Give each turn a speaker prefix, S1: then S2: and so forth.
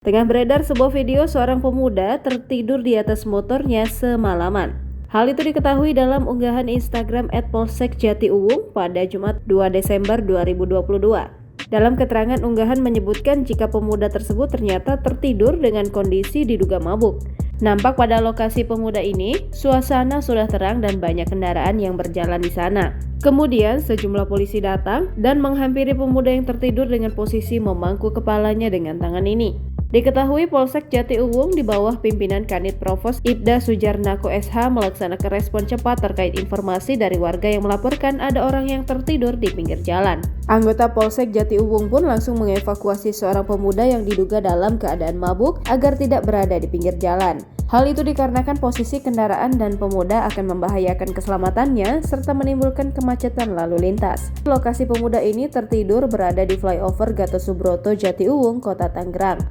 S1: Tengah beredar sebuah video seorang pemuda tertidur di atas motornya semalaman. Hal itu diketahui dalam unggahan Instagram @polsekjatiuwung pada Jumat 2 Desember 2022. Dalam keterangan unggahan menyebutkan jika pemuda tersebut ternyata tertidur dengan kondisi diduga mabuk. Nampak pada lokasi pemuda ini, suasana sudah terang dan banyak kendaraan yang berjalan di sana. Kemudian sejumlah polisi datang dan menghampiri pemuda yang tertidur dengan posisi memangku kepalanya dengan tangan ini. Diketahui Polsek Jatiuwung di bawah pimpinan Kanit Provos Ibda Sujarnako SH melaksanakan respon cepat terkait informasi dari warga yang melaporkan ada orang yang tertidur di pinggir jalan. Anggota Polsek Jatiuwung pun langsung mengevakuasi seorang pemuda yang diduga dalam keadaan mabuk agar tidak berada di pinggir jalan. Hal itu dikarenakan posisi kendaraan dan pemuda akan membahayakan keselamatannya serta menimbulkan kemacetan lalu lintas. Lokasi pemuda ini tertidur berada di flyover Gatot Subroto Jatiuwung, Kota Tangerang.